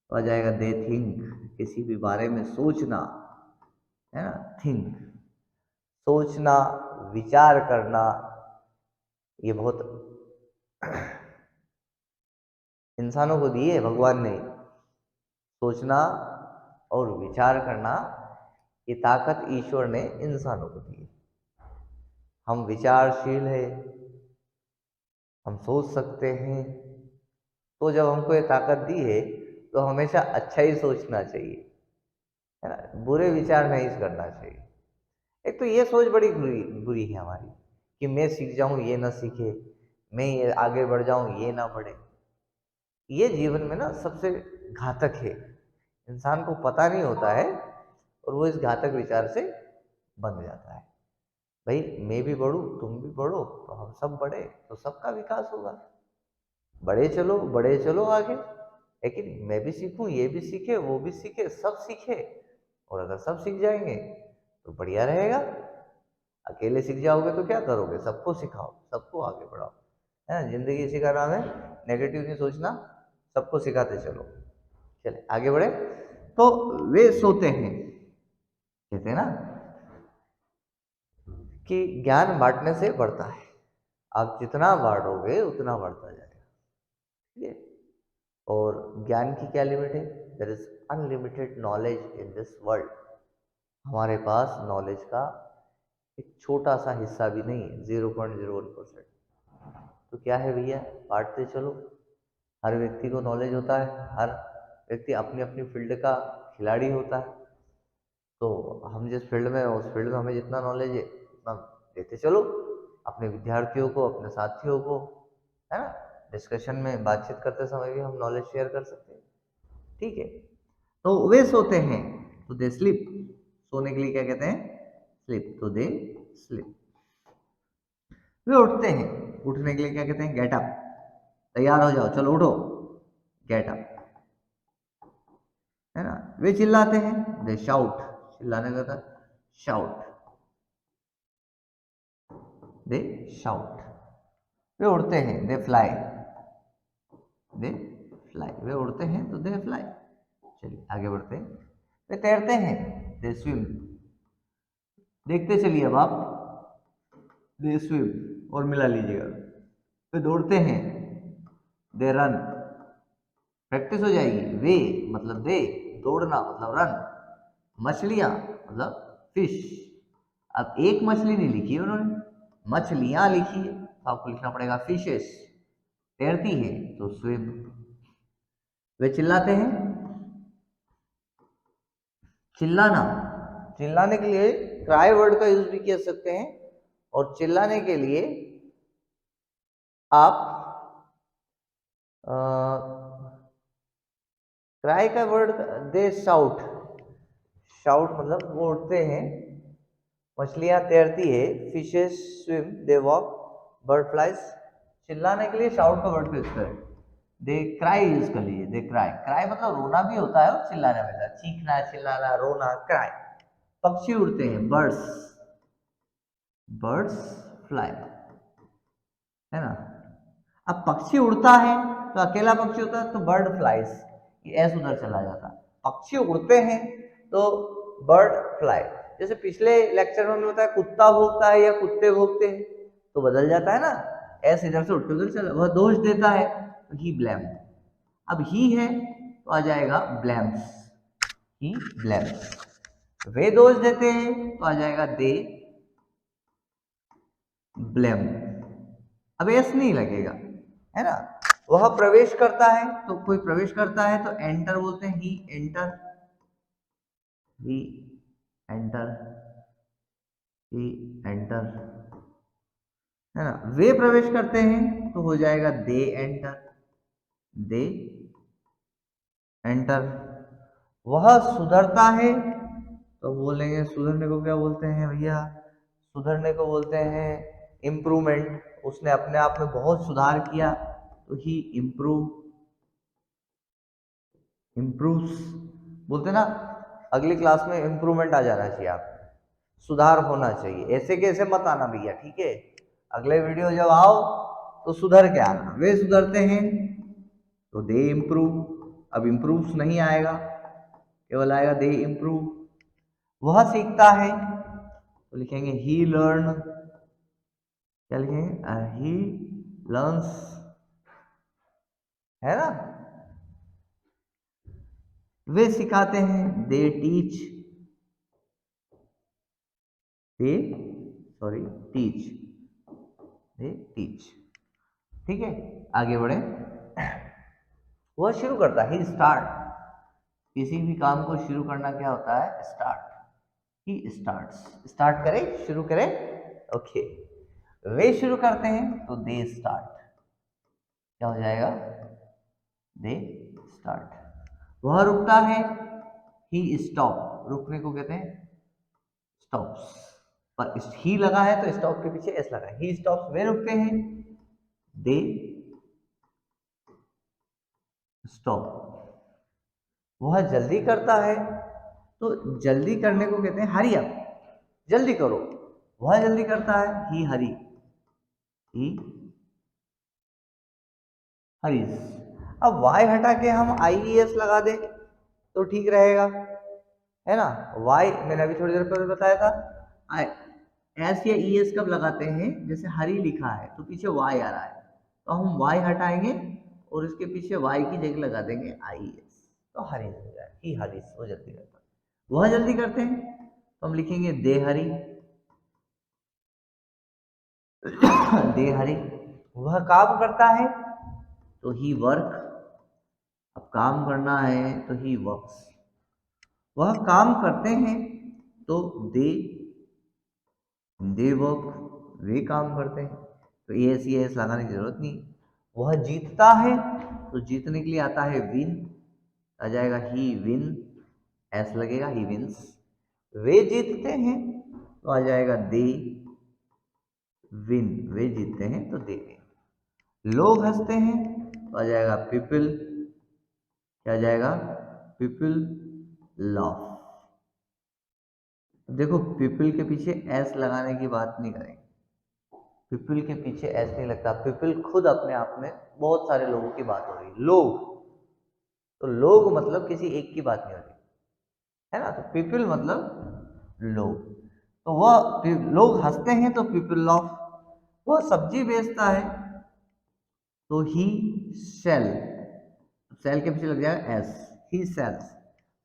तो आ जाएगा दे थिंक, किसी भी बारे में सोचना, है ना, थिंक, सोचना, विचार करना, ये बहुत इंसानों को दिए भगवान ने, सोचना और विचार करना, ये ताकत ईश्वर ने इंसानों को दी। हम विचारशील है, हम सोच सकते हैं, तो जब हमको ये ताकत दी है तो हमेशा अच्छा ही सोचना चाहिए, है ना, बुरे विचार नहीं करना चाहिए। एक तो ये सोच बड़ी बुरी बुरी है हमारी, कि मैं सीख जाऊं ये ना सीखे, मैं ये आगे बढ़ जाऊं ये ना बढ़े। ये जीवन में ना सबसे घातक है, इंसान को पता नहीं होता है और वो इस घातक विचार से बंध जाता है। भाई मैं भी बढ़ूं, तुम भी बढ़ो, तो हम सब बढ़े तो सबका विकास होगा, बड़े चलो आगे। लेकिन मैं भी सीखूं, ये भी सीखे, वो भी सीखे, सब सीखे, और अगर सब सीख जाएंगे तो बढ़िया रहेगा। अकेले सीख जाओगे तो क्या करोगे, सबको सिखाओ, सबको आगे बढ़ाओ, है ना, जिंदगी इसी का नाम है, नेगेटिव नहीं सोचना, सबको सिखाते चलो। चले आगे बढ़े। तो वे सोते हैं, कहते हैं ना कि ज्ञान बांटने से बढ़ता है, आप जितना बांटोगे उतना बढ़ता जाएगा, ठीक है। और ज्ञान की क्या लिमिट है, there is unlimited knowledge in this world. हमारे पास नॉलेज का एक छोटा सा हिस्सा भी नहीं है, 0.01%। तो क्या है भैया, बांटते चलो। हर व्यक्ति को नॉलेज होता है, हर व्यक्ति अपनी अपनी फील्ड का खिलाड़ी होता है। तो हम जिस फील्ड में, उस फील्ड में हमें जितना नॉलेज है उतना देते चलो अपने विद्यार्थियों को, अपने साथियों को, है ना, डिस्कशन में बातचीत करते समय भी हम नॉलेज शेयर कर सकते हैं, ठीक है। तो वे सोते हैं तो दे स्लीप, सोने के लिए क्या कहते हैं, स्लीप, तो दे स्लीप। वे उठते हैं, उठने के लिए क्या कहते हैं, गेट अप, तैयार हो जाओ, चलो उठो, गेट अप, है ना। वे चिल्लाते हैं, दे शाउट, चिल्लाने का था शाउट, दे शाउट। वे उड़ते हैं, दे फ्लाई, दे फ्लाई, वे उड़ते हैं तो दे फ्लाई। चलिए आगे बढ़ते हैं। वे तैरते हैं, दे स्विम, देखते चलिए अब आप, दे स्विम और मिला लीजिएगा। वे दौड़ते हैं, दे रन, प्रैक्टिस हो जाएगी, वे मतलब दे, दौड़ना मतलब रन, मछलियां मतलब फिश। अब एक मछली नहीं लिखी है उन्होंने, मछलियां लिखी है, तो आपको लिखना पड़ेगा फिशेस। तैरती है तो स्विम। वे चिल्लाते हैं, चिल्लाना, चिल्लाने के लिए क्राई वर्ड का यूज भी कर सकते हैं, और चिल्लाने के लिए आप क्राई का वर्ड दे शाउट, शाउट मतलब वो उठते हैं, मछलियां तैरती है, fishes swim, they walk, bird flies. चिल्लाने के लिए शाउट का वर्ड यूज करें, दे क्राई यूज कर लीजिए, दे क्राई, क्राई मतलब रोना भी होता है और चिल्लाना भी होता है, चीखना, चिल्लाना, रोना, क्राई। पक्षी उड़ते हैं, बर्ड्स, बर्ड्स फ्लाई, है ना। अब पक्षी उड़ता है तो अकेला पक्षी होता है तो बर्ड फ्लाइज, ये एस उधर चला जाता। पक्षी उड़ते हैं तो बर्ड फ्लाई। जैसे पिछले लेक्चर में हमने बताया कुत्ता भौंकता है या कुत्ते भौंकते हैं, तो बदल जाता है ना, एस इधर से उठ के उधर चला, वह दोष देता है तो ही ब्लेम। अब ही है तो आ जाएगा ब्लेम्स, ही ब्लेम्स। वे दोष देते हैं तो आ जाएगा दे ब्लेम, अब एस नहीं लगेगा, है ना। वह प्रवेश करता है, तो कोई प्रवेश करता है तो एंटर बोलते हैं, ही एंटर, ही एंटर, ही एंटर, है ना। वे प्रवेश करते हैं तो हो जाएगा दे एंटर, दे एंटर। वह सुधरता है तो बोलेंगे, सुधरने को क्या बोलते हैं भैया, सुधरने को बोलते हैं इम्प्रूवमेंट, उसने अपने आप में बहुत सुधार किया तो ही इम्प्रूव्स बोलते ना। अगली क्लास में इम्प्रूवमेंट आ जाना चाहिए, आप सुधार होना चाहिए, ऐसे कैसे मत आना भैया, ठीक है। अगले वीडियो जब आओ तो सुधर के आना। वे सुधरते हैं तो दे इम्प्रूव, अब इम्प्रूव्स नहीं आएगा, केवल आएगा दे इम्प्रूव। वह सीखता है तो लिखेंगे ही लर्न, क्या लिखेंगे, ही लर्न्स, है ना। वे सिखाते हैं, they teach, they sorry teach, they teach, ठीक है। आगे बढ़े, वह शुरू करता है, ही स्टार्ट, किसी भी काम को शुरू करना क्या होता है, स्टार्ट, ही स्टार्ट्स, स्टार्ट करे, शुरू करे, ओके। वे शुरू करते हैं तो दे स्टार्ट, क्या हो जाएगा, दे स्टार्ट। वह रुकता है, ही स्टॉप, रुकने को कहते हैं स्टॉप्स, पर ही लगा है तो स्टॉप के पीछे एस लगा है, ही स्टॉप्स, वे रुकते हैं, दे स्टॉप। वह जल्दी करता है तो जल्दी करने को कहते हैं हरी अप, जल्दी करो। वह जल्दी करता है, ही हरी, ही हरीज। अब वाई हटा के हम IES लगा दें तो ठीक रहेगा, है ना। वाई मैंने अभी थोड़ी देर पहले बताया था, एस या ES कब लगाते हैं, जैसे हरी लिखा है तो पीछे वाई आ रहा है, तो हम वाई हटाएंगे और इसके पीछे वाई की जगह लगा देंगे IES, तो हरीज हो जाए, ही हरीज, वो जल्दी करता है। वह जल्दी करते हैं तो हम लिखेंगे दे हरी, दे हरी। वह काम करता है तो ही वर्क, अब काम करना है तो ही वर्क्स। वह काम करते हैं तो दे वर्क, वे काम करते हैं, तो ES लगाने की जरूरत नहीं। वह जीतता है तो जीतने के लिए आता है विन, आ जाएगा ही विन, एस लगेगा, ही विंस। वे जीतते हैं तो आ जाएगा दे विन, वे जीतते हैं तो दे विन। लोग हंसते हैं तो आ जाएगा पीपल, क्या आ जाएगा, पीपल लाफ। देखो पीपल के पीछे एस लगाने की बात नहीं करेंगे, पीपल के पीछे एस नहीं लगता, पीपल खुद अपने आप में बहुत सारे लोगों की बात हो रही है, लोग, तो लोग मतलब किसी एक की बात नहीं हो रही, है ना। तो पीपल मतलब लोग, तो वह लोग हंसते हैं तो पीपल लाफ। वह सब्जी बेचता है तो ही सेल, सेल के पीछे लग जाएगा एस, ही सेल्स।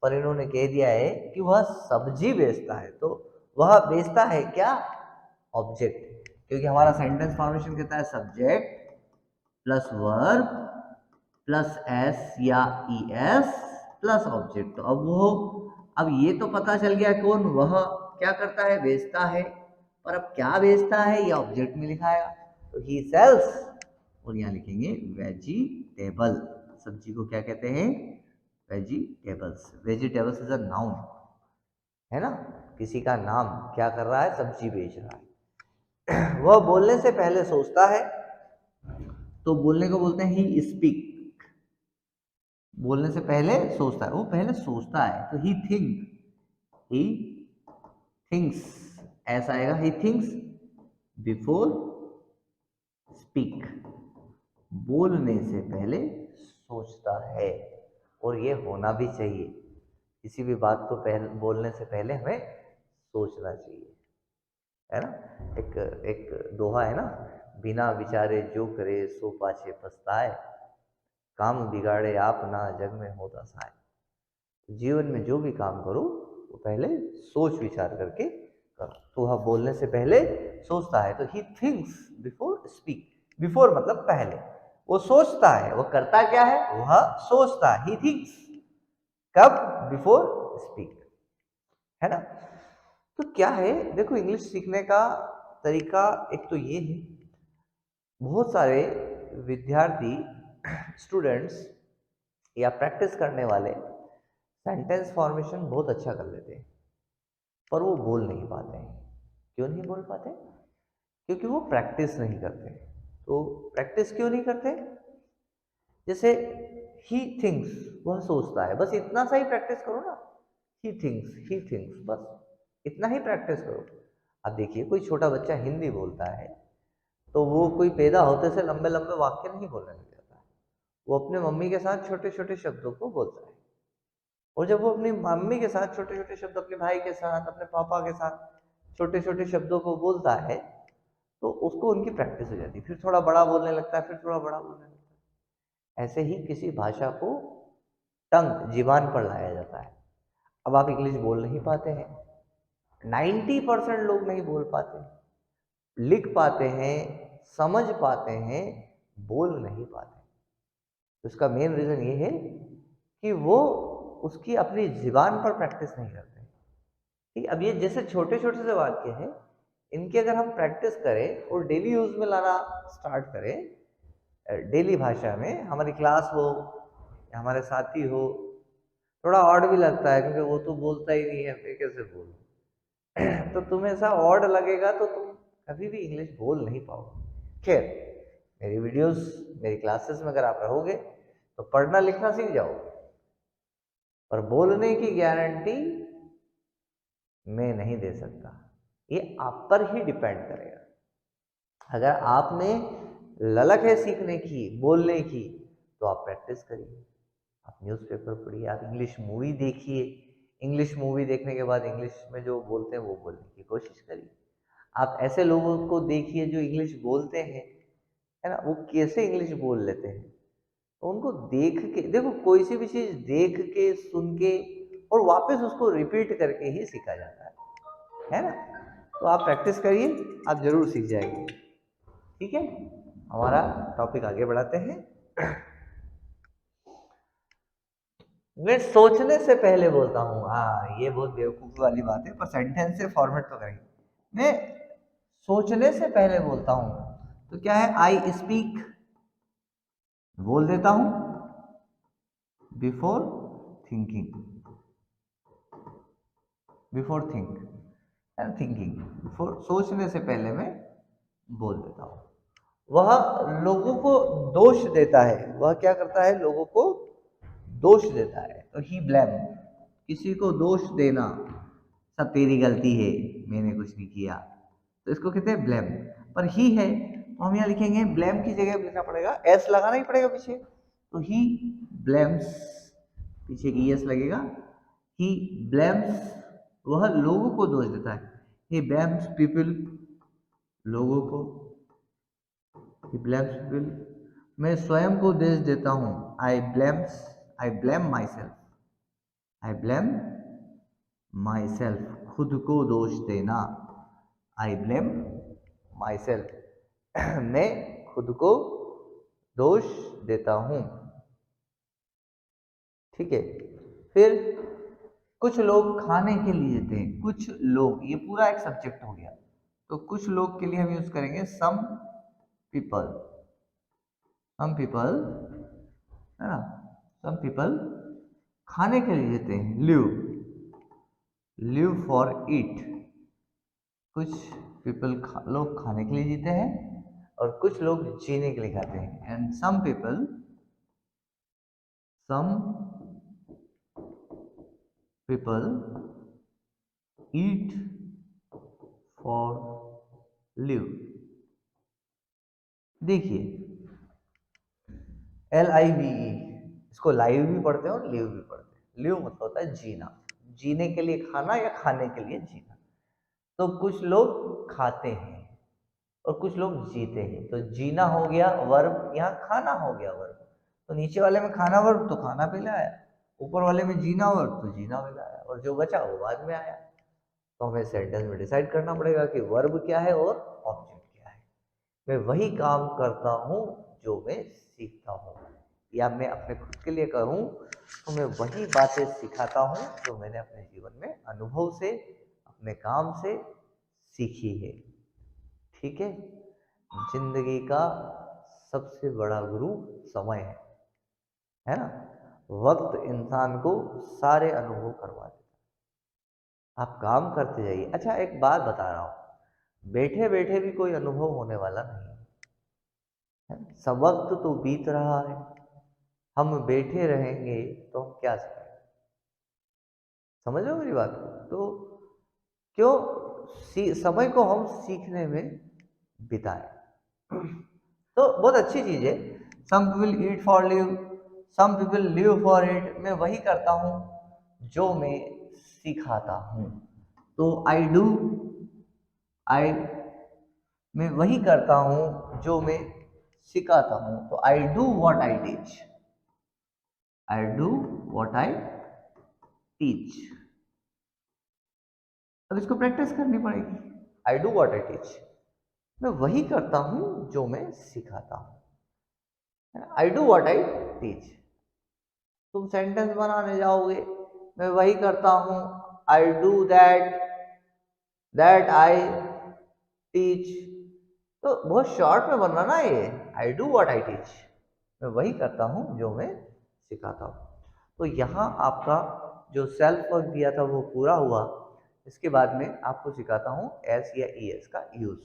पर इन्होंने कह दिया है कि वह सब्जी बेचता है, तो वह बेचता है क्या, ऑब्जेक्ट, क्योंकि हमारा सेंटेंस फॉर्मेशन कहता है subject plus verb plus S या ES प्लस ऑब्जेक्ट। तो अब ये तो पता चल गया कौन, वह क्या करता है, बेचता है, पर अब क्या बेचता है ये ऑब्जेक्ट में लिखा है, तो ही सेल्स, और यहाँ लिखेंगे वेजिटेबल, सब्जी को क्या कहते हैं, vegetables. Vegetables is a noun, है ना, किसी का नाम क्या कर रहा है, सब्जी बेच रहा है। वह बोलने से पहले सोचता है तो बोलने को बोलते हैं ही स्पीक, बोलने से पहले सोचता है, वो पहले सोचता है तो ही थिंक्स, ऐसा आएगा, ही थिंक्स बिफोर स्पीक, बोलने से पहले सोचता है, और ये होना भी चाहिए, किसी भी बात को पहले बोलने से पहले हमें सोचना चाहिए, है ना। एक एक दोहा है ना, बिना विचारे जो करे सो पाछे पछताए, काम बिगाड़े आप ना जग में होता साय। जीवन में जो भी काम करो वो पहले सोच विचार करके तो वह बोलने से पहले सोचता है, तो he thinks before speak. Before मतलब पहले, वो सोचता है, वो करता क्या है, वह सोचता है, ही थिंक्स। कब? बिफोर स्पीक, है ना। तो क्या है, देखो इंग्लिश सीखने का तरीका एक तो ये है, बहुत सारे विद्यार्थी स्टूडेंट्स या प्रैक्टिस करने वाले सेंटेंस फॉर्मेशन बहुत अच्छा कर लेते हैं, पर वो बोल नहीं पाते हैं। क्यों नहीं बोल पाते? क्योंकि वो प्रैक्टिस नहीं करते। तो प्रैक्टिस क्यों नहीं करते? जैसे ही थिंक्स, वह सोचता है, बस इतना सा ही प्रैक्टिस करो ना। ही थिंक्स, बस इतना ही प्रैक्टिस करो। अब देखिए, कोई छोटा बच्चा हिंदी बोलता है तो वो कोई पैदा होते से लंबे लंबे वाक्य नहीं बोलने लग जाता है। वो अपने मम्मी के साथ छोटे छोटे शब्दों को बोलता है, और जब वो अपनी मम्मी के साथ छोटे छोटे शब्द, अपने भाई के साथ, अपने पापा के साथ छोटे छोटे शब्दों को बोलता है, तो उसको उनकी प्रैक्टिस हो जाती है। फिर थोड़ा बड़ा बोलने लगता है, फिर थोड़ा बड़ा बोलने लगता है। ऐसे ही किसी भाषा को टंग, जीवान पर लाया जाता है। अब आप इंग्लिश बोल नहीं पाते हैं, 90% लोग नहीं बोल पाते, लिख पाते हैं, समझ पाते हैं, बोल नहीं पाते। तो इसका मेन रीजन ये है कि वो उसकी अपनी जीवान पर प्रैक्टिस नहीं करते। ठीक, अब ये जैसे छोटे छोटे से वाक्य हैं, इनकी अगर हम प्रैक्टिस करें और डेली यूज में लाना स्टार्ट करें, डेली भाषा में, हमारी क्लास हो या हमारे साथी हो, थोड़ा ऑड भी लगता है क्योंकि वो तो बोलता ही नहीं है, मैं कैसे बोलूं तो तुम्हें ऐसा ऑड लगेगा तो तुम कभी भी इंग्लिश बोल नहीं पाओगे। खैर, मेरी वीडियोस, मेरी क्लासेस में अगर आप रहोगे तो पढ़ना लिखना सीख जाओगे, पर बोलने की गारंटी मैं नहीं दे सकता। ये आप पर ही डिपेंड करेगा। अगर आप में ललक है सीखने की, बोलने की, तो आप प्रैक्टिस करिए, आप न्यूज़पेपर पढ़िए, आप इंग्लिश मूवी देखिए, इंग्लिश मूवी देखने के बाद इंग्लिश में जो बोलते हैं वो बोलने की कोशिश करिए। आप ऐसे लोगों को देखिए जो इंग्लिश बोलते हैं, है ना, वो कैसे इंग्लिश बोल लेते हैं। तो उनको देख के देखो, कोई सी भी चीज़ देख के, सुन के और वापस उसको रिपीट करके ही सीखा जाता है ना। तो आप प्रैक्टिस करिए, आप जरूर सीख जाएंगे। ठीक है, हमारा टॉपिक आगे बढ़ाते हैं। मैं सोचने से पहले बोलता हूँ, हाँ ये बहुत बेवकूफ़ी वाली बात है, पर सेंटेंस से फॉर्मेट तो करेंगे। मैं सोचने से पहले बोलता हूँ, तो क्या है, आई स्पीक, बोल देता हूँ, before thinking, before thinking, before, सोचने से पहले मैं बोल देता हूँ। वह लोगों को दोष देता है, वह क्या करता है, लोगों को दोष देता है। तो ही ब्लेम, किसी को दोष देना, सब तेरी गलती है, मैंने कुछ नहीं किया, तो इसको कहते हैं ब्लेम। पर ही है तो हम यहाँ लिखेंगे, ब्लेम की जगह लिखना पड़ेगा, एस लगाना ही पड़ेगा पीछे, तो ही ब्लेम्स, पीछे की एस लगेगा, ही ब्लेम्स, वह लोगों को दोष देता है। ही ब्लेम्स पीपल, लोगों को, he blames people। मैं स्वयं को दोष देता हूँ, I blame my self, I blame my self, खुद को दोष देना, आई ब्लेम माई सेल्फ मैं खुद को दोष देता हूँ। ठीक है, फिर कुछ लोग खाने के लिए देते हैं, कुछ लोग, ये पूरा एक सब्जेक्ट हो गया। तो कुछ लोग के लिए हम यूज करेंगे सम पीपल, सम पीपल, है ना, सम पीपल खाने के लिए देते हैं, लिव फॉर ईट, कुछ पीपल लोग खाने के लिए जीते हैं और कुछ लोग जीने के लिए खाते हैं। And some people eat for live. देखिए, LIVE, इसको लाइव भी पढ़ते हैं और लिव भी पढ़ते हैं। लिव मतलब होता है जीना, जीने के लिए खाना या खाने के लिए जीना। तो कुछ लोग खाते हैं और कुछ लोग जीते हैं। तो जीना हो गया वर्ब, यहाँ खाना हो गया वर्ब। तो नीचे वाले में खाना वर्ब तो खाना पहले आया, ऊपर वाले में जीना वर्ब तो जीना पहले आया, और जो बचा वो बाद में आया। तो तो हमें सेंटेंस में डिसाइड करना पड़ेगा कि वर्ब क्या है और ऑब्जेक्ट क्या है। मैं वही काम करता हूँ जो मैं सीखता हूँ, या मैं अपने खुद के लिए करूँ तो मैं वही बातें सिखाता हूँ जो मैंने अपने जीवन में अनुभव से, अपने काम से सीखी है। ठीक है, जिंदगी का सबसे बड़ा गुरु समय है ना। वक्त इंसान को सारे अनुभव करवा देता है। आप काम करते जाइए। अच्छा, एक बात बता रहा हूँ, बैठे बैठे भी कोई अनुभव होने वाला नहीं है। सब वक्त तो बीत रहा है, हम बैठे रहेंगे तो हम क्या सीखेंगे? समझ रहे हो मेरी बात को? तो क्यों समय को हम सीखने में बिताएं। तो बहुत अच्छी चीज है। Some people eat for live, some people live for it. मैं वही करता हूँ जो मैं सिखाता हूँ। तो आई मैं वही करता हूँ जो मैं सिखाता हूँ। तो I do what I teach, I do what I teach. अब इसको प्रैक्टिस करनी पड़ेगी। I do what I teach, मैं वही करता हूँ जो मैं सिखाता हूँ। I do what I teach. तुम सेंटेंस बनाने जाओगे, मैं वही करता हूँ, I do that I teach. तो बहुत शॉर्ट में बनना ना ये, I do what I teach, मैं वही करता हूँ जो मैं सिखाता हूँ। तो यहाँ आपका जो सेल्फ वर्क दिया था वो पूरा हुआ। इसके बाद में आपको सिखाता हूँ एस या ई एस का यूज।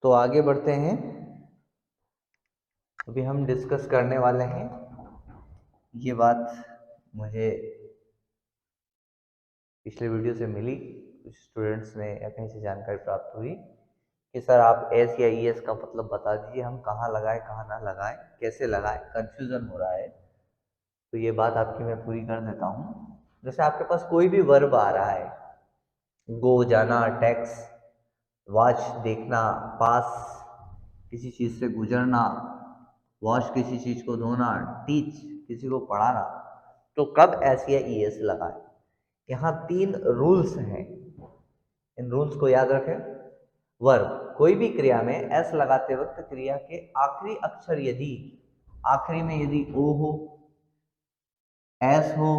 तो आगे बढ़ते हैं। अभी हम डिस्कस करने वाले हैं, ये बात मुझे पिछले वीडियो से मिली, कुछ स्टूडेंट्स ने या कहीं से जानकारी प्राप्त हुई कि सर आप एस या ई एस का मतलब बता दीजिए, हम कहाँ लगाएं कहाँ ना लगाएं, कैसे लगाएं, कंफ्यूजन हो रहा है। तो ये बात आपकी मैं पूरी कर देता हूँ। जैसे आपके पास कोई भी वर्ब आ रहा है, गो जाना, टैक्स, वॉच देखना, पास किसी चीज़ से गुजरना, वॉश किसी चीज़ को धोना, टीच किसी को पढ़ाना, तो कब एस या ई एस लगाए? यहाँ 3 रूल्स हैं, इन रूल्स को याद रखें। वर्ब कोई भी क्रिया में एस लगाते वक्त क्रिया के आखिरी अक्षर यदि आखिरी में यदि ओ हो, एस हो,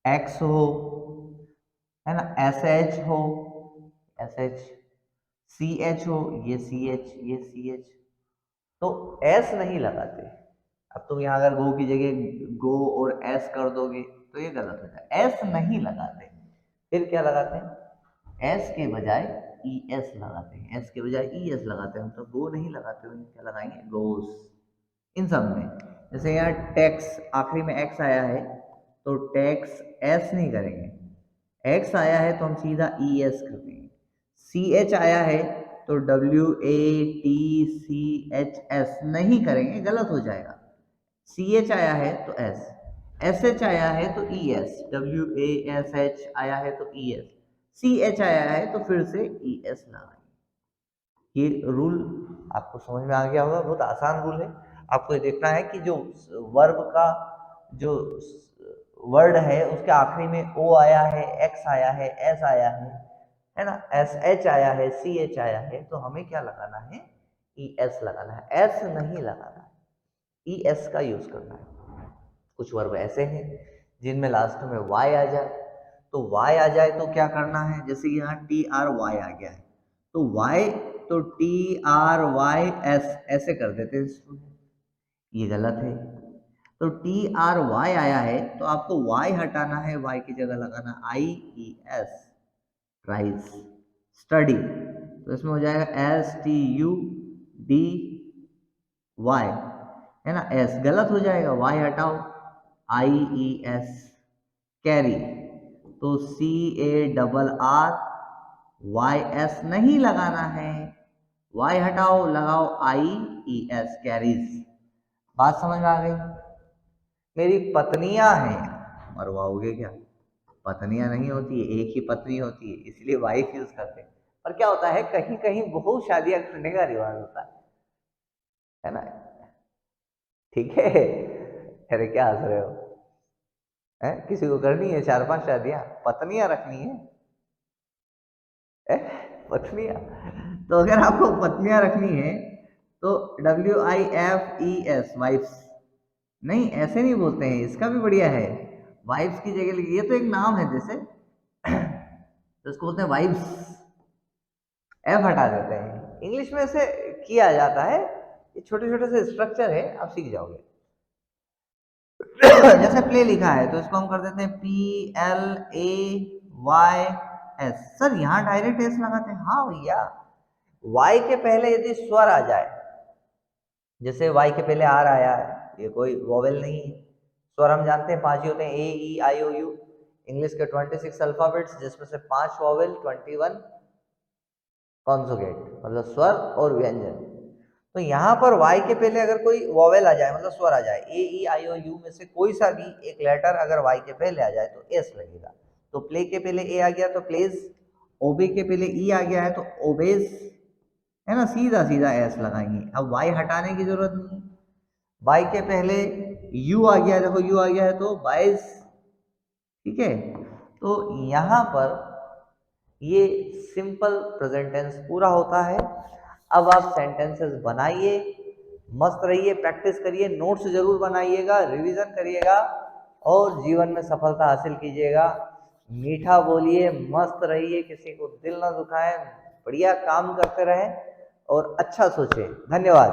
एक्स हो, है ना, एस एच हो, एस एच, सी एच हो, ये सी एच, ये सी एच, तो एस नहीं लगाते। अब तुम यहाँ अगर गो की जगह गो और एस कर दोगे तो ये गलत हो जाए। एस नहीं लगाते, फिर क्या लगाते हैं? एस के बजाय ई एस लगाते हैं, एस के बजाय ई एस लगाते हैं। हम तो गो नहीं लगाते हुए क्या लगाएंगे? गोस। इन सब में जैसे यहाँ टैक्स आखिरी में एक्स आया है तो टैक्स एस नहीं करेंगे, एक्स आया है तो हम सीधा ई एस कर देंगे। सी एच आया है तो W A T C H S नहीं करेंगे, गलत हो जाएगा। सी एच आया है तो एस, एस एच आया है तो E S, W A S H आया है तो ई एस, सी एच आया है तो फिर से ई एस लगाएंगे। ये रूल आपको समझ में आ गया होगा, बहुत आसान रूल है। आपको ये देखना है कि जो वर्ब का जो वर्ड है उसके आखिरी में ओ आया है, एक्स आया है, एस आया है ना, एस एच आया है, सी एच आया है, तो हमें क्या लगाना है? ई एस लगाना है, एस नहीं लगाना है, ई एस का यूज करना है। कुछ वर्ब ऐसे हैं जिनमें लास्ट में वाई आ जाए, तो वाई आ जाए तो क्या करना है? जैसे कि यहाँ टी आर वाई आ गया है तो वाई, तो टी आर वाई एस ऐसे कर देते हैं, ये गलत है। तो टी आर वाई आया है तो आपको वाई हटाना है, वाई की जगह लगाना I E S, rice, study, तो इसमें हो जाएगा S T U D Y, है ना, एस गलत हो जाएगा, वाई हटाओ, आई ई एस, कैरी, तो C A double R Y S नहीं लगाना है, वाई हटाओ, लगाओ आई ई एस, कैरीज। बात समझ में आ गई? मेरी पत्नियां हैं, मरवाओगे क्या? पत्नियां नहीं होती है, एक ही पत्नी होती है, इसलिए वाइफ यूज करते हैं। पर क्या होता है, कहीं कहीं बहुत शादियां करने का रिवाज होता है ना? ठीक है। अरे क्या हंस रहे हो? है किसी को करनी है 4-5 शादियां, पत्नियां रखनी है? पत्नियां? तो अगर आपको पत्नियां रखनी है तो WIFES, वाइफ्स। नहीं, ऐसे नहीं बोलते हैं, इसका भी बढ़िया है। वाइफ्स की जगह ये तो एक नाम है जैसे, तो इसको बोलते हैं वाइफ्स। एफ हटा देते हैं, इंग्लिश में से किया जाता है। ये छोटे छोटे से स्ट्रक्चर है, आप सीख जाओगे। जैसे प्ले लिखा है तो इसको हम कर देते हैं PLAYS। सर यहाँ डायरेक्ट एस लगाते हैं? हाँ भैया, वाई के पहले यदि स्वर आ जाए, जैसे वाई के पहले आर आया है, ये कोई वोवेल नहीं है। स्वर हम जानते हैं 5 ही होते हैं, AEIOU। इंग्लिश के 26 अल्फाबेट्स, जिसमें से 5 वोवेल, 21 कॉन्सोगेट, मतलब स्वर और व्यंजन। तो यहाँ पर वाई के पहले अगर कोई वोवेल आ जाए, मतलब स्वर आ जाए, AEIOU में से कोई सा भी एक लेटर अगर वाई के पहले आ जाए तो एस लगेगा। तो प्ले के पहले ए आ गया तो प्लेज, ओबे के पहले ई आ गया है तो ओबेज, है ना? सीधा सीधा एस लगाएंगे। अब वाई हटाने की जरूरत नहीं है। वाई के पहले यू आ गया, देखो यू आ गया है तो बाइस। ठीक है, तो यहाँ पर ये सिंपल प्रेजेंट टेंस पूरा होता है। अब आप सेंटेंसेस बनाइए, मस्त रहिए, प्रैक्टिस करिए, नोट्स जरूर बनाइएगा, रिवीजन करिएगा और जीवन में सफलता हासिल कीजिएगा। मीठा बोलिए, मस्त रहिए, किसी को दिल ना दुखाएं, बढ़िया काम करते रहें और अच्छा सोचें। धन्यवाद।